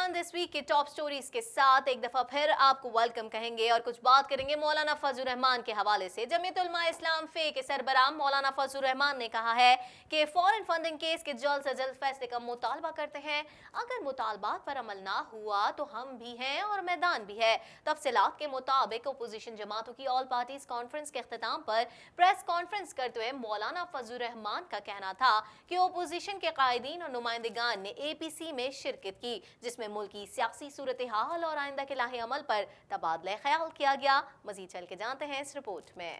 Everyone, this week के top stories के साथ एक दफा फिर आपको वेलकम कहेंगे और कुछ बात करेंगे मौलाना फजल रहमान के हवाले से। जमीयत उलमा इस्लाम फे के सरबराह मौलाना फजल रहमान ने कहा है कि फॉरेन फंडिंग केस के जल्द से जल्द फैसले का मुतालबा करते हैं। अगर मुतालबात पर अमल ना हुआ तो हम भी हैं और मैदान भी है। तफसीलात के मुताबिक अपोजिशन जमातों की ऑल पार्टीज कॉन्फ्रेंस के अख्ताम पर प्रेस कॉन्फ्रेंस करते हुए मौलाना फजल रहमान का कहना था कि अपोजिशन के कायदीन और नुमाइंदगान ने APC में शिरकत की, जिसमें मुल्क की सियासी सूरत हाल और आइंदा के लाहे अमल पर तबादला ख्याल किया गया। मजीद चल के जानते हैं इस रिपोर्ट में।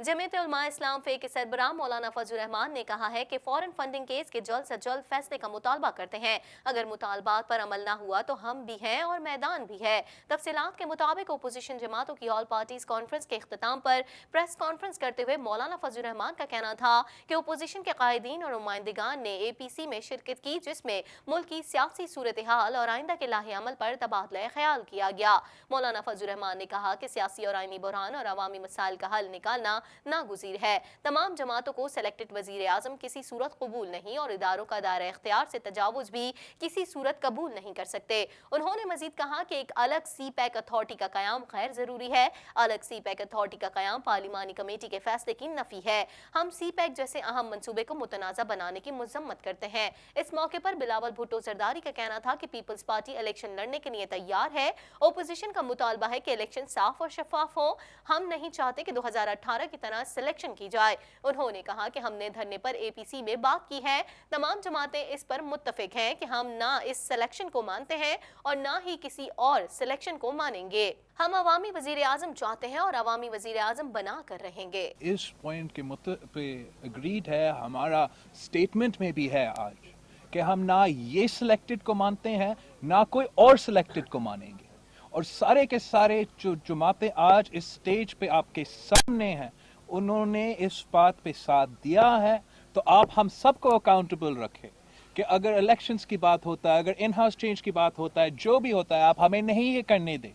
जमीयत उलमा इस्लाम फे के सरबराह मौलाना फजल रहमान ने कहा है कि फॉरेन फंडिंग केस के जल्द से जल्द फैसले का मुतालबा करते हैं। अगर मुतालबात पर अमल ना हुआ तो हम भी हैं और मैदान भी है। तफसीलात के मुताबिक अपोजिशन जमातों की ऑल पार्टीज कॉन्फ्रेंस के अख्ताम पर प्रेस कॉन्फ्रेंस करते हुए मौलाना फजल रहमान का कहना था कि अपोजिशन के कायदीन और नुमाइंदगान ने APC में शिरकत की, जिसमें मुल्क की सियासी सूरत हाल और आइंदा के लाहे अमल पर तबादला ख्याल किया गया। मौलाना फजल रहमान ने कहा कि सियासी और आइनी बहरान और अवामी मसाइल का हल निकालना नागुज़ीर है। तमाम जमातों को सेलेक्टेड वजीर आजम किसी सूरत कबूल नहीं और इदारों का दायरा इख्तियार से तजावुज भी किसी सूरत कबूल नहीं कर सकते। उन्होंने मजीद कहा कि एक अलग CPEC अथॉरिटी का कयाम गैर जरूरी है। अलग CPEC अथॉरिटी का कयाम पार्लिमानी कमेटी के फैसले की नफी है। हम CPEC जैसे अहम मनसूबे को मुतनाज़ा बनाने की मजम्मत करते हैं। इस मौके पर बिलावल भुट्टो जरदारी का कहना था कि पीपल्स पार्टी इलेक्शन लड़ने के लिए तैयार है। ओपोजिशन का मुतालबा है कि इलेक्शन साफ और शफाफ हो। हम नहीं चाहते कि 2018 की तरह सिलेक्शन की जाए। उन्होंने कहा कि हमने धरने पर APC में बात की है। तमाम जमातें इस पर मुत्तफिक हैं कि हम ना इस सिलेक्शन को मानते हैं और ना ही किसी और सिलेक्शन को मानेंगे। हम अवामी वजीर आजम चाहते हैं और अवामी वजीर आजम बना कर रहेंगे। इस पॉइंट के पे अग्रीड है। हमारा स्टेटमेंट में भी है आज कि हम ना ये सिलेक्टेड को मानते हैं ना कोई और सिलेक्टेड को मानेंगे। और सारे के सारे जो जमातें आज इस स्टेज पे आपके सामने हैं, उन्होंने इस बात पे साथ दिया है। तो आप हम सबको अकाउंटेबल रखें कि अगर इलेक्शंस की बात होता है, अगर इन हाउस चेंज की बात होता है, जो भी होता है, आप हमें नहीं ये करने दें।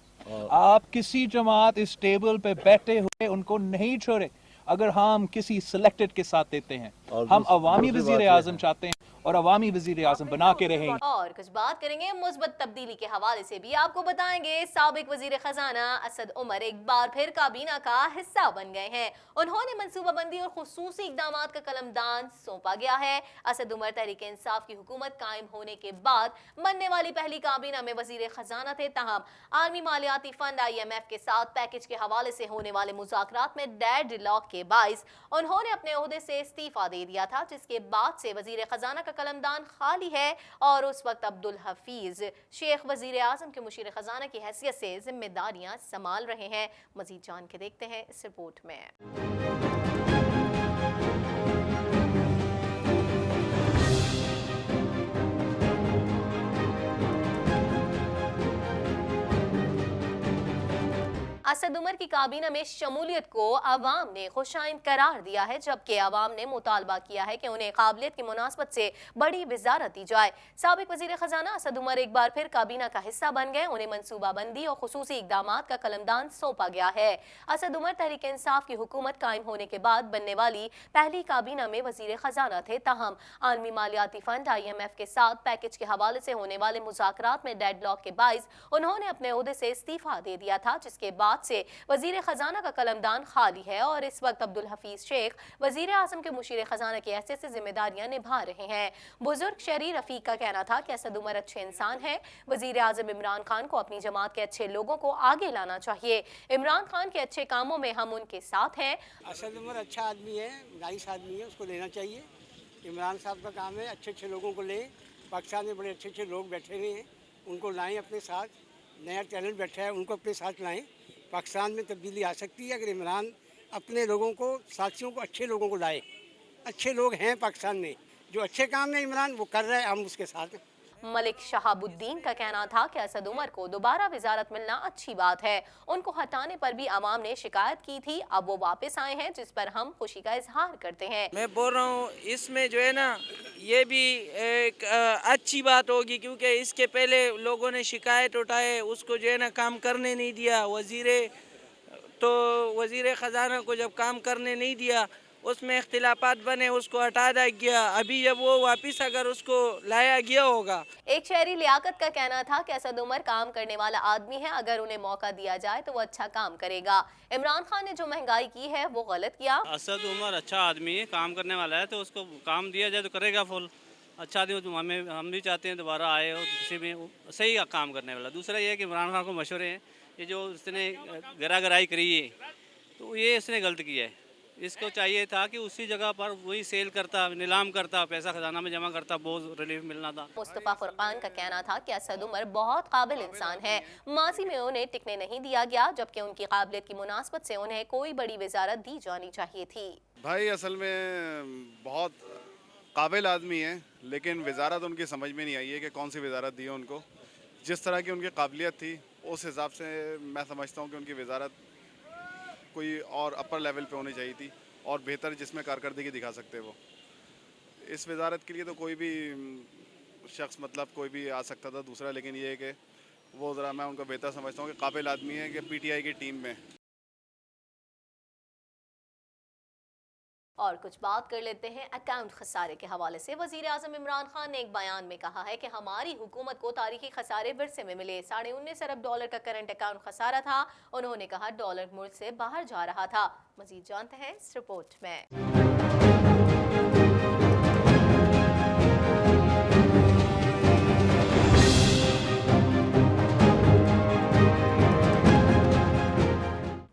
आप किसी जमात इस टेबल पे बैठे हुए उनको नहीं छोड़े। अगर हम किसी सिलेक्टेड के साथ देते हैं, हम अवामी वजीर आजम चाहते हैं और अवामी वजीर आजम बना के रहेंगे। और कुछ बात करेंगे मुस्बत तब्दीली के हवाले से भी। आपको बताएंगे साबिक वजीर खजाना असद उमर एक बार फिर काबीना का हिस्सा बन गए हैं। उन्होंने मनसूबाबंदी और खुसूसी इकदामात का कलमदान सौंपा गया है। असद उमर तहरीक इंसाफ की हुकूमत कायम होने के बाद बनने वाली पहली काबीना में वजीर खजाना थे। तहम आलमी मालियाती फंड IMF के साथ पैकेज के हवाले से होने वाले मुज़ाकरात में डेडलॉक के बाइस उन्होंने अपने ओहदे से इस्तीफा दे दिया था, जिसके बाद से वजीर खजाना का कलमदान खाली है और उस वक्त अब्दुल हफीज शेख वजीर आजम के मुशीर खजाना की हैसियत से जिम्मेदारियां संभाल रहे हैं। मजीद जान के देखते हैं इस रिपोर्ट में। असद उमर की काबीना में शमूलियत को अवाम ने खुशाइंद करार दिया है, जबकि अवाम ने मुतालबा किया है कि उन्हें काबिलियत की मुनासबत से बड़ी वजारत दी जाए। साबिक वजीर खजाना असद उमर एक बार फिर काबीना का हिस्सा बन गए। उन्हें मनसूबाबंदी और खुसूसी इकदामात का कलमदान सौंपा गया है। असद उमर तहरीक इंसाफ की हुकूमत कायम होने के बाद बनने वाली पहली काबीना में वजीर खजाना थे। तहम आलमी मालियाती फंड IMF के साथ पैकेज के हवाले से होने वाले मुज़ाकरात में डेडलॉक के बाइस उन्होंने अपने ओहदे से इस्तीफा दे दिया था, जिसके बाद से वजीर खजाना का कलमदान खाली है और इस वक्त अब्दुल हफीज शेख वजीर आजम के मुशीर खजाना की हैसियत से जिम्मेदारियां निभा रहे हैं। बुजुर्ग शरी रफीक का कहना था कि असद उमर अच्छे इंसान हैं। वजीर आजम इमरान खान को अपनी जमात के अच्छे लोगों को आगे लाना चाहिए। इमरान खान के अच्छे कामों में हम उनके साथ हैं। असद उमर अच्छा आदमी है, नाइस आदमी है, उसको लेना चाहिए। इमरान साहब का काम है अच्छे अच्छे लोगों को ले। पाकिस्तान में बड़े अच्छे अच्छे लोग बैठे हुए हैं, उनको लाएं अपने साथ। नया टैलेंट बैठा है, उनको अपने साथ लाएं। पाकिस्तान में तब्दीली आ सकती है अगर इमरान अपने लोगों को, साथियों को, अच्छे लोगों को लाए। अच्छे लोग हैं पाकिस्तान में, जो अच्छे काम में इमरान वो कर रहा है, हम उसके साथ हैं। मलिक शहाबुद्दीन का कहना था कि असद उमर को दोबारा वजारत मिलना अच्छी बात है। उनको हटाने पर भी आवाम ने शिकायत की थी, अब वो वापस आए हैं, जिस पर हम खुशी का इजहार करते हैं। मैं बोल रहा हूँ इसमें जो है ना, ये भी एक अच्छी बात होगी, क्योंकि इसके पहले लोगों ने शिकायत उठाए, उसको जो है ना काम करने नहीं दिया। वजीर ख़जाना को जब काम करने नहीं दिया, उसमें इख्तिलाफात बने, उसको हटा दिया गया। अभी जब वो वापस अगर उसको लाया गया होगा। एक शहरी लियाकत का कहना था कि असद उमर काम करने वाला आदमी है, अगर उन्हें मौका दिया जाए तो वो अच्छा काम करेगा। इमरान खान ने जो महंगाई की है वो गलत किया। असद उमर अच्छा आदमी है, काम करने वाला है, तो उसको काम दिया जाए तो करेगा फुल। अच्छा आदमी तो हम भी चाहते हैं दोबारा आए और किसी भी सही काम करने वाला। दूसरा ये है कि इमरान खान को मशवरे हैं, ये जो इसने गरागराई करी है तो ये इसने गलत किया है। इसको चाहिए था कि उसी जगह पर वही सेल करता, नीलाम करता, पैसा खजाना में जमा करता, बहुत रिलीफ मिलना था। मुस्तफा फुरकान का कहना था कि असद उमर बहुत काबिल इंसान है, माजी में उन्हें टिकने नहीं दिया गया, जबकि उनकी काबिलियत की मुनासबत से उन्हें कोई बड़ी वजारत दी जानी चाहिए थी। भाई असल में बहुत काबिल आदमी है, लेकिन वजारत उनकी समझ में नहीं आई है कि कौन सी वजारत दी है उनको। जिस तरह की उनकी काबिलियत थी उस हिसाब से मैं समझता हूँ कि उनकी वजारत कोई और अपर लेवल पे होनी चाहिए थी और बेहतर जिसमें कारकर्दगी दिखा सकते वो। इस वजारत के लिए तो कोई भी शख्स मतलब कोई भी आ सकता था दूसरा, लेकिन ये है कि वो ज़रा मैं उनको बेहतर समझता हूँ कि काबिल आदमी है कि पीटीआई की टीम में। और कुछ बात कर लेते हैं अकाउंट खसारे के हवाले से। वजीर आजम इमरान खान ने एक बयान में कहा है कि हमारी हुकूमत को तारीखी खसारे विरसे में मिले। $19.5 अरब का करंट अकाउंट खसारा था। उन्होंने कहा डॉलर मुल्क से बाहर जा रहा था। मजीद जानते हैं इस रिपोर्ट में।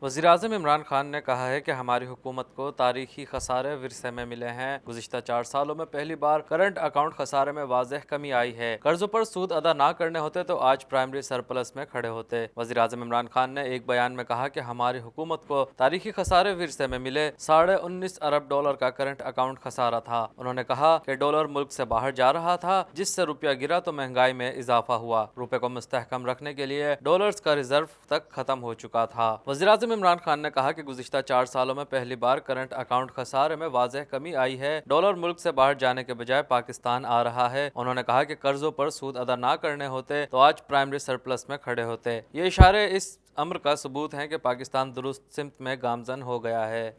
वज़ीर-ए-आज़म इमरान खान ने कहा है कि हमारी हुकूमत को तारीखी खसारे विरसे में मिले हैं। गुज़िश्ता 4 सालों में पहली बार करंट अकाउंट खसारे में वाज़ेह कमी आई है। कर्जों पर सूद अदा ना करने होते तो आज प्राइमरी सरप्लस में खड़े होते। वज़ीर-ए-आज़म इमरान खान ने एक बयान में कहा कि हमारी हुकूमत को तारीखी खसारे विरसे में मिले $19.5 अरब का करंट अकाउंट खसारा था। उन्होंने कहा कि डॉलर मुल्क से बाहर जा रहा था, जिससे रुपया गिरा तो महंगाई में इजाफा हुआ। रुपये को मुस्तहकम रखने के लिए डॉलर्स का रिजर्व तक खत्म हो चुका था। वज़ीर-ए-आज़म इमरान खान ने कहा कि गुज़िश्ता 4 सालों में पहली बार करंट अकाउंट खसारे में वाज़ेह कमी आई है। डॉलर मुल्क से बाहर जाने के बजाय पाकिस्तान आ रहा है। उन्होंने कहा कि कर्जों पर सूद अदा ना करने होते तो आज प्राइमरी सरप्लस में खड़े होते। ये इशारे इस अम्र का सबूत हैं कि पाकिस्तान दुरुस्त सिमत में गामजन हो गया है।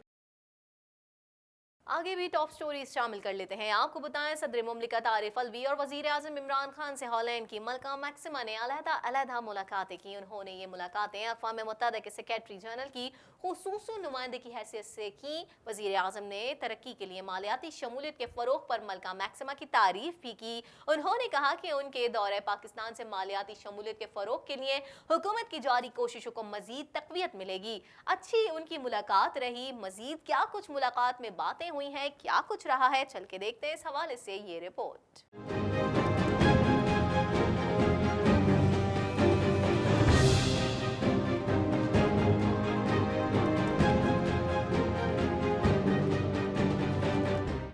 आगे भी टॉप स्टोरीज शामिल कर लेते हैं। आपको बताएं, सदर मुमलिकत आरिफ अलवी और वजीर आजम इमरान खान से हॉलैंड की मलका मैक्सिमा ने अलहदा मुलाकातें की। उन्होंने ये मुलाकातें अक़वाम मुत्तहिदा के सेक्रेटरी जनरल की खुसूसी नुमाइंदे की हैसियत से की। वजीर आजम ने तरक्की के लिए मालियाती शमूलियत के फ़रोग़ पर मलका मैक्सिमा की तारीफ भी की। उन्होंने कहा कि उनके दौरे पाकिस्तान से मालियाती शमूलियत के फ़रोग़ के लिए हुकूमत की जारी कोशिशों को मज़ीद तक़वियत मिलेगी। अच्छी उनकी मुलाकात रही। मज़ीद क्या कुछ मुलाकात में बातें हुई हैं, क्या कुछ रहा है, चल के देखते हैं इस हवाले से ये रिपोर्ट।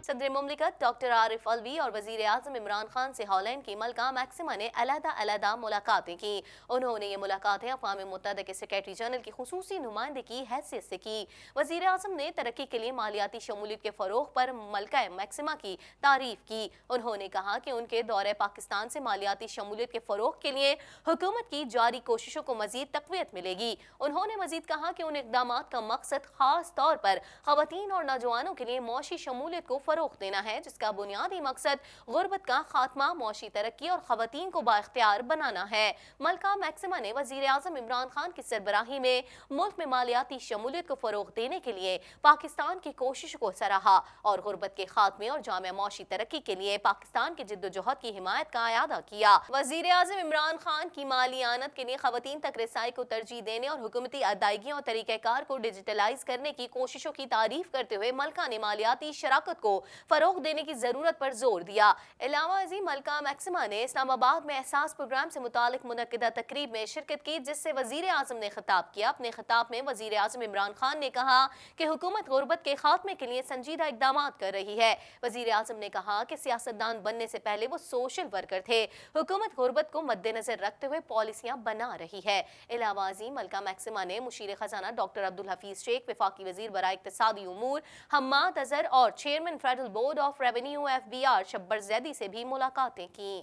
सदर मुमलिकत डॉक्टर आरिफ अलवी और वजीर आजम इमरान खान से हॉलैंड की मलका मैक्सिमा ने अलहदा मुलाकातें की। उन्होंने ये मुलाकातें अक़वाम मुत्तहिदा के सेक्रेटरी जनरल की खुसूसी नुमाइंदे की हैसियत से की। वजीर आजम ने तरक्की के लिए मालियाती शमूलियत के फ़रोग़ पर मलका मैक्सिमा की तारीफ की। उन्होंने कहा कि उनके दौरे पाकिस्तान से मालियाती शमूलियत के फ़रोग़ के लिए हुकूमत की जारी कोशिशों को मज़ीद तक़वियत मिलेगी। उन्होंने मज़ीद कहा कि उन इक़दामात का मकसद ख़ास तौर पर ख़वातीन और नौजवानों के लिए मौशी शमूलियत को फ़रोग़ देना है, जिसका बुनियादी मकसद गुर्बत का खात्मा, मौशी तरक्की और ख़वातीन को बाइख्तियार बनाना है। मलका मैक्सिमा ने वज़ीर आज़म इमरान खान की सरबराही में मुल्क में मालियाती शमूलियत को फ़रोग़ देने के लिए पाकिस्तान की कोशिश को सराहा और गुर्बत के खात्मे और जामे मौशी तरक्की के लिए पाकिस्तान की जिद्दोजहद की हिमायत का अयादा किया। वज़ीर आज़म इमरान खान की मालियानत के लिए ख़वातीन तक रसाई को तरजीह देने और हुकूमती अदायगियों और तरीक़ाकार को डिजिटलाइज करने की कोशिशों की तारीफ करते हुए मलका ने मालियाती शराकत को फरोग देने की जरूरत पर जोर दिया। इलावा अजी मलका मैक्सिमा ने इस्लामाबाद में एहसास प्रोग्राम से मुतालिक मुनक्किदा तकरीब में शिरकत की, जिससे वजीर आजम ने खिताब किया। अपने खिताब में वजीर आजम इमरान खान ने कहा कि हुकूमत गुर्बत के खात्मे के लिए संजीदा इकदाम कर रही है। वजीर आजम ने कहा कि सियासतदान बनने से पहले वो सोशल वर्कर थे। हुकूमत गुर्बत को मद्देनजर रखते हुए पॉलिसियां बना रही है। इलावा अजी मलका मैक्सिमा ने मुशीर खजाना डॉक्टर अब्दुल हफीज शेख, वफाकी वजीर बराए इक्तिसादी उमूर हम्माद अजहर और chairman federal board of revenue FBR Shabbar Zaidi से भी मुलाकातें की।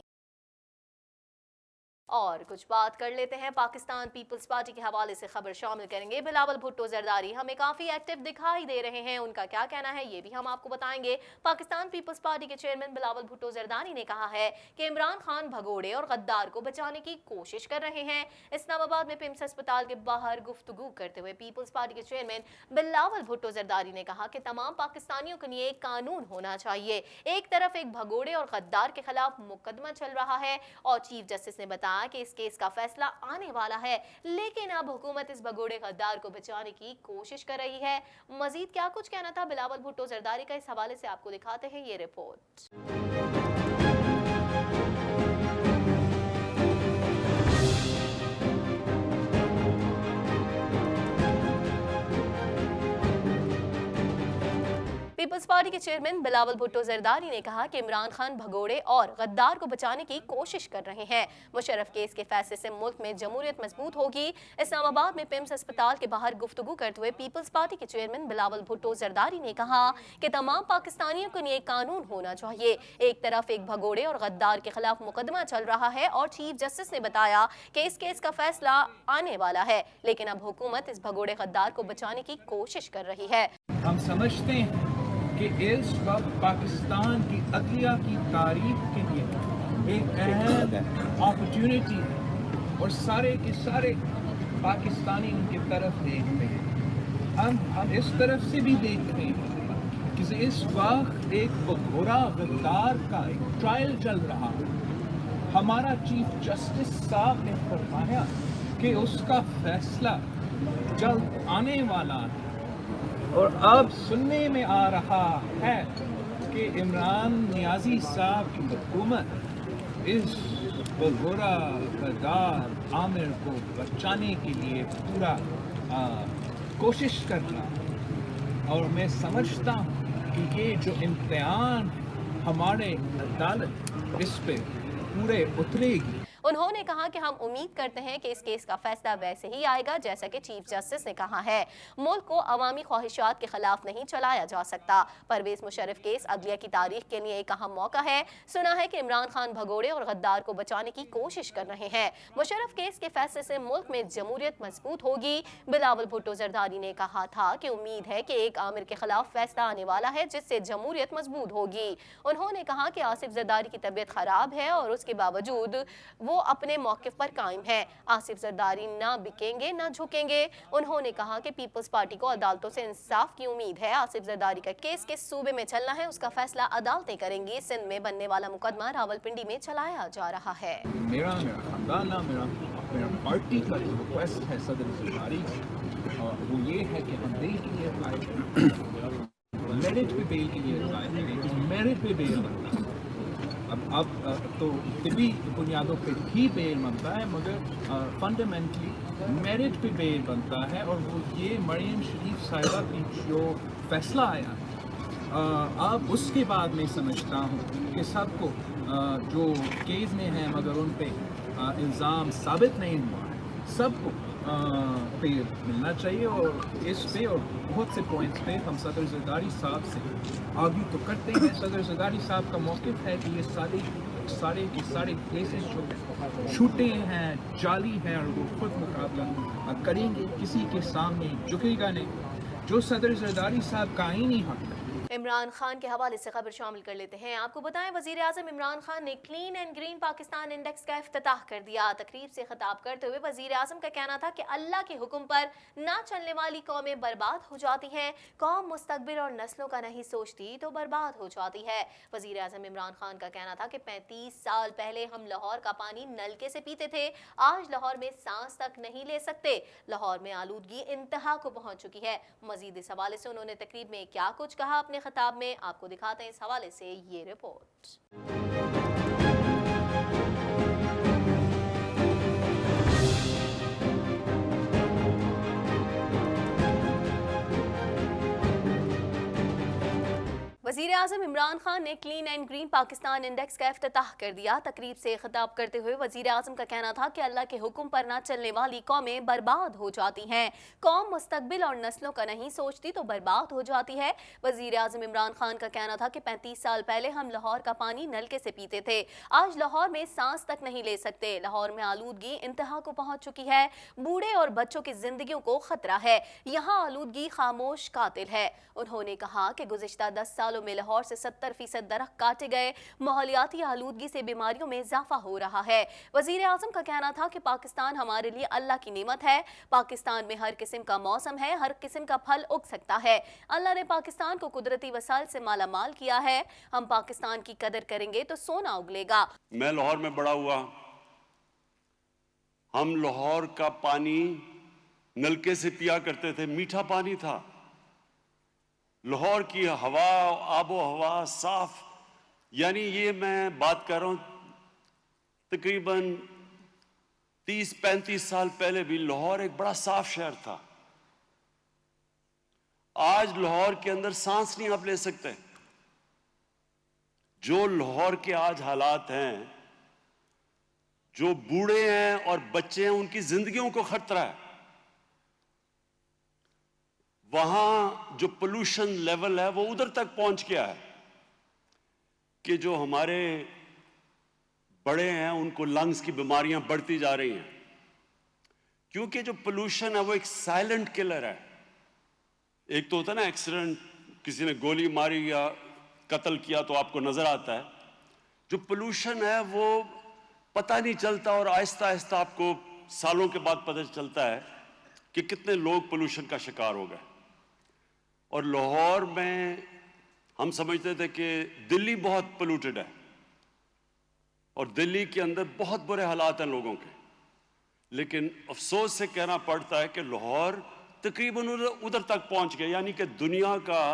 और कुछ बात कर लेते हैं पाकिस्तान पीपल्स पार्टी के हवाले से खबर शामिल करेंगे। बिलावल भुट्टो जरदारी हमें काफी एक्टिव दिखाई दे रहे हैं, उनका क्या कहना है ये भी हम आपको बताएंगे। पाकिस्तान पीपल्स पार्टी के चेयरमैन बिलावल भुट्टो जरदारी ने कहा है कि इमरान खान भगोड़े और गद्दार को बचाने की कोशिश कर रहे हैं। इस्लामाबाद में पिम्स अस्पताल के बाहर गुफ्तगू करते हुए पीपल्स पार्टी के चेयरमैन बिलावल भुट्टो जरदारी ने कहा कि तमाम पाकिस्तानियों के लिए एक कानून होना चाहिए। एक तरफ एक भगोड़े और गद्दार के खिलाफ मुकदमा चल रहा है और चीफ जस्टिस ने बताया कि इस केस का फैसला आने वाला है, लेकिन अब हुकूमत इस भगोड़े गद्दार को बचाने की कोशिश कर रही है। मजीद क्या कुछ कहना था बिलावल भुट्टो जरदारी का, इस हवाले से आपको दिखाते हैं ये रिपोर्ट। पीपल्स पार्टी के चेयरमैन बिलावल भुट्टो जरदारी ने कहा कि इमरान खान भगोड़े और गद्दार को बचाने की कोशिश कर रहे हैं। मुशर्रफ केस के फैसले से मुल्क में जमहूरियत मजबूत होगी। इस्लामाबाद में पिम्स अस्पताल के बाहर गुफ्तगू करते हुए पीपल्स पार्टी के चेयरमैन बिलावल भुट्टो जरदारी ने कहा कि तमाम पाकिस्तानियों के लिए कानून होना चाहिए। एक तरफ एक भगोड़े और गद्दार के खिलाफ मुकदमा चल रहा है और चीफ जस्टिस ने बताया कि इस केस का फैसला आने वाला है, लेकिन अब हुकूमत इस भगोड़े गद्दार को बचाने की कोशिश कर रही है। हम समझते हैं कि इस वक्त पाकिस्तान की अदलिया की तारीफ के लिए एक अहम अपॉर्चुनिटी है और सारे के सारे पाकिस्तानी उनकी तरफ देखते हैं। हम इस तरफ से भी देख रहे हैं कि इस वक्त एक भगोड़ा गद्दार का एक ट्रायल चल रहा है। हमारा चीफ जस्टिस साहब ने फरमाया कि उसका फैसला जल्द आने वाला है और अब सुनने में आ रहा है कि इमरान नियाजी साहब की हुकूमत इस भगोड़ा गद्दार आमिर को बचाने के लिए पूरा कोशिश कर रहा है। और मैं समझता हूँ कि ये जो इम्तिहान हमारे अदालत इस पे पूरे उतरेगी। उन्होंने कहा कि हम उम्मीद करते हैं कि इस केस का फैसला वैसे ही आएगा जैसा कि चीफ जस्टिस ने कहा है। मुल्क को अवामी ख्वाहिशात के खिलाफ नहीं चलाया जा सकता। परवेज मुशर्रफ केस अदलिया की तारीख के लिए एक अहम मौका है। सुना है कि इमरान खान भगोड़े और गद्दार को बचाने की कोशिश कर रहे हैं। मुशर्रफ केस के फैसले से मुल्क में जमहूरियत मजबूत होगी। बिलावल भुट्टो जरदारी ने कहा था कि उम्मीद है कि एक आमिर के खिलाफ फैसला आने वाला है जिससे जमहूरियत मजबूत होगी। उन्होंने कहा कि आसिफ जरदारी की तबीयत खराब है और उसके बावजूद वो अपने मौक़िफ़ पर कायम है। आसिफ जरदारी ना बिकेंगे ना झुकेंगे। उन्होंने कहा कि पीपल्स पार्टी को अदालतों से इंसाफ की उम्मीद है। आसिफ जरदारी का केस किस सूबे में चलना है उसका फैसला अदालतें करेंगी। सिंध में बनने वाला मुकदमा रावलपिंडी में चलाया जा रहा है। मेरा खानदान मेरा पार्टी का जो रिक्वेस्ट है सदर जरदारी वो ये है कि हम बेल के लिए मेरिट पे बेल के लिए मेरिट पे बेल बनता है। अब तो तिबी बुनियादों पे भी बेल बनता है, मगर फंडामेंटली मेरिट पे बेल बनता है। और वो ये मरियम शरीफ साहिबा की जो फैसला आया अब उसके बाद मैं समझता हूँ कि सबको जो केस में है मगर उन पे इल्ज़ाम साबित नहीं हुआ है, सबको पे मिलना चाहिए। और इस पे और बहुत से पॉइंट्स पे हम सदर जरदारी साहब से आर्ग्यू तो करते हैं। सदर जरदारी साहब का मौक़िफ़ है कि ये सारे के सारे केसेस जो छूटे हैं, जाली हैं और वो खुद मुकाबला करेंगे, किसी के सामने झुकेगा नहीं। जो सदर जरदारी साहब का आईनी हक है। इमरान खान के हवाले से खबर शामिल कर लेते हैं। आपको बताएं वजीर आजम इमरान खान ने clean and green Pakistan index का इफ्तिताह कर दिया। तकरीब से खिताब करते हुए वजीर आजम का कहना था कि अल्लाह के हुक्म पर ना चलने वाली कौमें बर्बाद हो जाती हैं। कौम मुस्तकबिल और नस्लों का नहीं सोचती तो बर्बाद हो जाती है। वजीर आजम इमरान खान का कहना था कि 35 साल पहले हम लाहौर का पानी नलके से पीते थे, आज लाहौर में सांस तक नहीं ले सकते। लाहौर में आलूदगी इंतहा को पहुंच चुकी है। मजीद इस हवाले से उन्होंने तकरीब में क्या कुछ कहा, अपने खिताब में। आपको दिखाते हैं इस हवाले से ये रिपोर्ट। वज़ीर-ए-आज़म इमरान खान ने clean and green Pakistan index का इफ्तिताह कर दिया। तकरीब से खिताब करते हुए वज़ीर-ए-आज़म का कहना था कि अल्लाह के हुक्म पर ना चलने वाली कौमें बर्बाद हो जाती हैं। कौम मुस्तकबिल और नस्लों का नहीं सोचती तो बर्बाद हो जाती है। वज़ीर-ए-आज़म इमरान खान का कहना था कि 35 साल पहले हम लाहौर का पानी नलके से पीते थे, आज लाहौर में सांस तक नहीं ले सकते। लाहौर में आलूदगी इंतहा को पहुंच चुकी है, बूढ़े और बच्चों की जिंदगियों को खतरा है। यहाँ आलूदगी खामोश कातिल है। उन्होंने कहा कि गुज़िश्ता 10 सालों में लाहौर से 70% दरख्त काटे गए। माहौलियाती आलूदगी से बीमारियों में इजाफा हो रहा है। वज़ीर आज़म का कहना था कि पाकिस्तान हमारे लिए अल्लाह की नेमत है। पाकिस्तान में हर किस्म का मौसम है, हर किस्म का फल उग सकता है। अल्लाह ने पाकिस्तान को कुदरती वसाइल से माला माल किया है। हम पाकिस्तान की कदर करेंगे तो सोना उगलेगा। मैं लाहौर में बड़ा हुआ, हम लाहौर का पानी नलके से पिया करते थे, मीठा पानी था। लाहौर की हवा, आबो हवा साफ, यानी ये मैं बात कर रहा हूं तकरीबन 30-35 साल पहले भी लाहौर एक बड़ा साफ शहर था। आज लाहौर के अंदर सांस नहीं आप ले सकते। जो लाहौर के आज हालात हैं, जो बूढ़े हैं और बच्चे हैं, उनकी जिंदगियों को खतरा है। वहां जो पोल्यूशन लेवल है वो उधर तक पहुंच गया है कि जो हमारे बड़े हैं उनको लंग्स की बीमारियां बढ़ती जा रही हैं, क्योंकि जो पोल्यूशन है वो एक साइलेंट किलर है। एक तो होता है ना एक्सीडेंट, किसी ने गोली मारी या कत्ल किया तो आपको नजर आता है। जो पोल्यूशन है वो पता नहीं चलता और आहिस्ता आहिस्ता आपको सालों के बाद पता चलता है कि कितने लोग पोल्यूशन का शिकार हो गए। और लाहौर में हम समझते थे कि दिल्ली बहुत पोल्यूटेड है और दिल्ली के अंदर बहुत बुरे हालात हैं लोगों के, लेकिन अफसोस से कहना पड़ता है कि लाहौर तकरीबन उधर तक पहुंच गया, यानी कि दुनिया का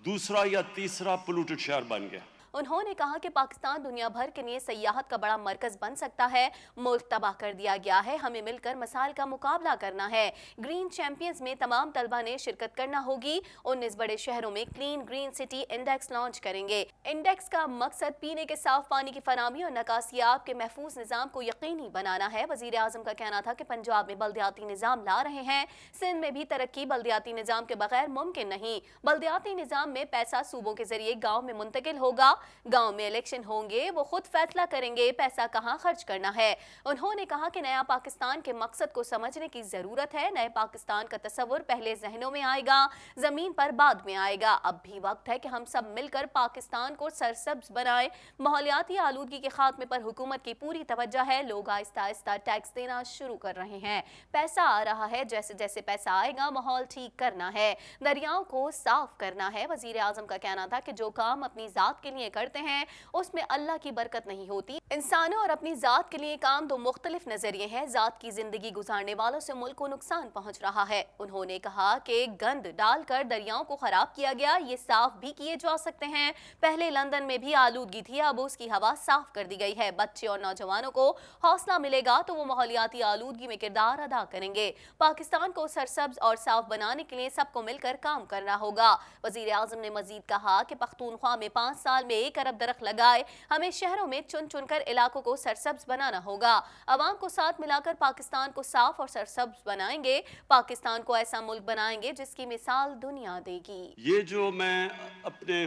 दूसरा या तीसरा पोल्यूटेड शहर बन गया। उन्होंने कहा कि पाकिस्तान दुनिया भर के लिए सयाहत का बड़ा मरकज बन सकता है। मुल्क तबाह कर दिया गया है, हमें मिलकर मसाइल का मुकाबला करना है। ग्रीन चैंपियंस में तमाम तलबा ने शिरकत करना होगी। 19 बड़े शहरों में clean green city index launch करेंगे। इंडेक्स का मकसद पीने के साफ पानी की फराहमी और निकासियाब के महफूज निज़ाम को यकीनी बनाना है। वज़ीर आज़म का कहना था कि पंजाब में बल्दियाती निज़ाम ला रहे हैं, सिंध में भी तरक्की बल्दियाती निज़ाम के बगैर मुमकिन नहीं। बल्दियाती निज़ाम में पैसा सूबों के जरिए गाँव में मुंतकिल होगा। गांव में इलेक्शन होंगे, वो खुद फैसला करेंगे पैसा कहां खर्च करना है। उन्होंने कहा कि नया पाकिस्तान के मकसद को समझने की जरूरत है। नए पाकिस्तान का तस्वुर पहले जहनों में आएगा, जमीन पर बाद में आएगा। अब भी वक्त है कि हम सब मिलकर पाकिस्तान को सरसब्ज बनाएं। माहौलियाती आलूदगी के खात्मे पर हुकूमत की पूरी तवज्जो है। लोग आहिस्ता आहिस्ता टैक्स देना शुरू कर रहे हैं। पैसा आ रहा है, जैसे जैसे पैसा आएगा माहौल ठीक करना है, दरियाओं को साफ करना है। वजीर आजम का कहना था कि जो काम अपनी जात के लिए करते हैं उसमें अल्लाह की बरकत नहीं होती। इंसानों और अपनी जात के लिए काम दो मुख्तलिफ नजरिए हैं। जात की जिंदगी गुजारने वालों से मुल्क को नुकसान पहुंच रहा है। उन्होंने कहा कि गंद डालकर दरियाओं को खराब किया गया, ये साफ भी किए जा सकते हैं। पहले लंदन में भी आलूदगी थी, अब उसकी हवा साफ कर दी गई है। बच्चे और नौजवानों को हौसला मिलेगा तो वो माहौलियाती आलूदगी में किरदार अदा करेंगे। पाकिस्तान को सरसब्ज और साफ बनाने के लिए सबको मिलकर काम करना होगा। वजीर आजम ने मजीद कहा कि पख्तूनख्वा में 5 साल में 1 अरब दरख्त लगाए। हमें शहरों में चुन चुनकर इलाकों को सरसब्ज बनाना होगा। अवाम को साथ मिलाकर पाकिस्तान को साफ और सरसब्ज बनाएंगे। पाकिस्तान को ऐसा मुल्क बनाएंगे जिसकी मिसाल दुनिया देगी। ये जो मैं अपने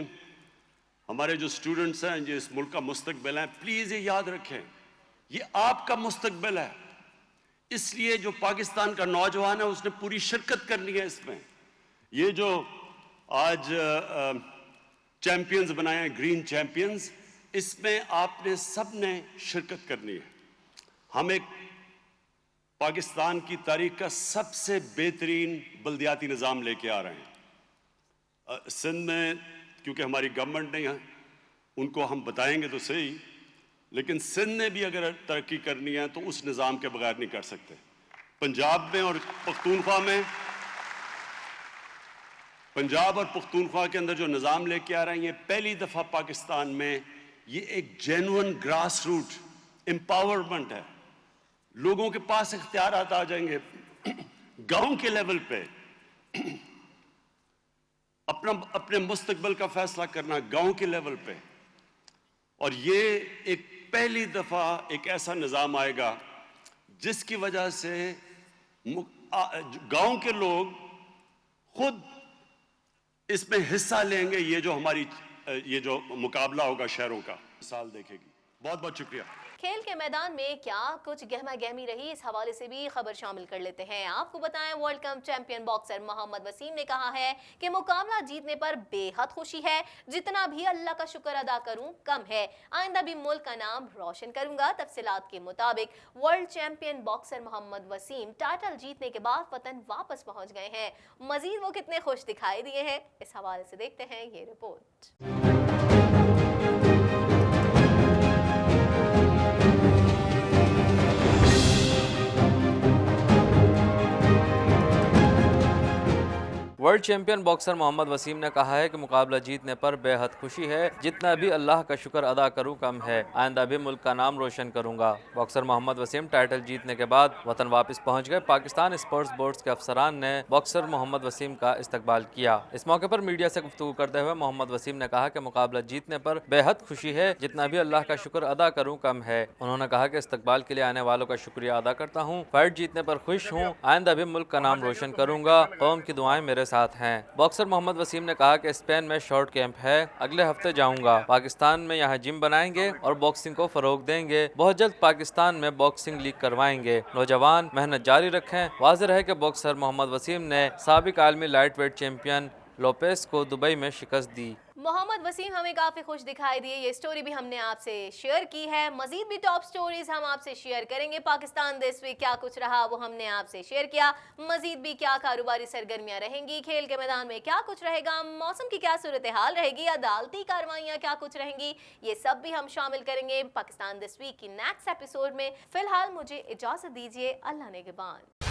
हमारे जो स्टूडेंट्स हैं, जो इस मुल्क का मुस्तकबिल है, प्लीज ये याद रखें, ये आपका मुस्तकबिल है। इसलिए जो पाकिस्तान का नौजवान है उसने पूरी शिरकत करनी है इसमें। ये जो आज चैंपियंस बनाए हैं, ग्रीन चैंपियंस, इसमें आपने सबने शिरकत करनी है। हम एक पाकिस्तान की तारीख का सबसे बेहतरीन बल्दियाती निज़ाम लेके आ रहे हैं। सिंध में क्योंकि हमारी गवर्नमेंट नहीं है, उनको हम बताएंगे तो सही, लेकिन सिंध ने भी अगर तरक्की करनी है तो उस निज़ाम के बगैर नहीं कर सकते। पंजाब में और पख्तूनख्वा में पंजाब और पुख्तूनख्वा के अंदर जो निज़ाम लेके आ रहे हैं, ये पहली दफ़ा पाकिस्तान में ये एक जेन्युइन ग्रास रूट एम्पावरमेंट है। लोगों के पास इख्तियारात आ जाएंगे गांव के लेवल पे, अपने मुस्तकबिल का फैसला करना गांव के लेवल पे। और ये एक पहली दफ़ा एक ऐसा निज़ाम आएगा जिसकी वजह से गांव के लोग खुद इसमें हिस्सा लेंगे। ये जो मुकाबला होगा शहरों का, मिसाल देखेगी। बहुत बहुत शुक्रिया। खेल के मैदान में क्या कुछ गहमा गहमी रही, इस हवाले से भी खबर शामिल कर लेते हैं। आपको बताएं, world cup champion boxer Mohammad Wasim ने कहा है कि मुकाबला जीतने पर बेहद खुशी है, जितना भी अल्लाह का शुक्र अदा करूं कम है, आइंदा भी मुल्क का नाम रोशन करूंगा। तफसीलात के मुताबिक world champion boxer Mohammad Wasim title जीतने के बाद वतन वापस पहुंच गए हैं। मजीद वो कितने खुश दिखाई दिए हैं, इस हवाले से देखते हैं ये रिपोर्ट। World champion boxer Mohammad Wasim ने कहा है कि मुकाबला जीतने पर बेहद खुशी है, जितना भी अल्लाह का शुक्र अदा करूं कम है, आइंदा भी मुल्क का नाम रोशन करूंगा। बॉक्सर मोहम्मद वसीम टाइटल जीतने के बाद वतन वापस पहुंच गए। पाकिस्तान स्पोर्ट्स बोर्ड के अफसरान ने बॉक्सर मोहम्मद वसीम का इस्तकबाल किया। इस मौके पर मीडिया से गुफ्तगू करते हुए मोहम्मद वसीम ने कहा कि मुकाबला जीतने पर बेहद खुशी है, जितना भी अल्लाह का शुक्र अदा करूँ कम है। उन्होंने कहा कि इस्तकबाल के लिए आने वालों का शुक्रिया अदा करता हूँ, फाइट जीतने पर खुश हूँ, आइंदा भी मुल्क का नाम रोशन करूंगा, कौम की दुआएं मेरे साथ हैं। बॉक्सर मोहम्मद वसीम ने कहा कि स्पेन में शॉर्ट कैंप है, अगले हफ्ते जाऊंगा। पाकिस्तान में यहाँ जिम बनाएंगे और बॉक्सिंग को फरोग देंगे। बहुत जल्द पाकिस्तान में बॉक्सिंग लीग करवाएंगे। नौजवान मेहनत जारी रखें। वाज़ेह है कि बॉक्सर मोहम्मद वसीम ने साबिक आलमी लाइट वेट चैंपियन लोपेस को दुबई में शिकस्त दी। मोहम्मद वसीम हमें काफ़ी खुश दिखाई दिए। ये स्टोरी भी हमने आपसे शेयर की है। मजीद भी टॉप स्टोरीज हम आपसे शेयर करेंगे। पाकिस्तान दिस वीक क्या कुछ रहा वो हमने आपसे शेयर किया। मजीद भी क्या कारोबारी सरगर्मियां रहेंगी, खेल के मैदान में क्या कुछ रहेगा, मौसम की क्या सूरत हाल रहेगी, अदालती कार्रवाइयाँ क्या कुछ रहेंगी, ये सब भी हम शामिल करेंगे पाकिस्तान दिस वीक की नेक्स्ट एपिसोड में। फिलहाल मुझे इजाज़त दीजिए। अल्लाह ने के बाद।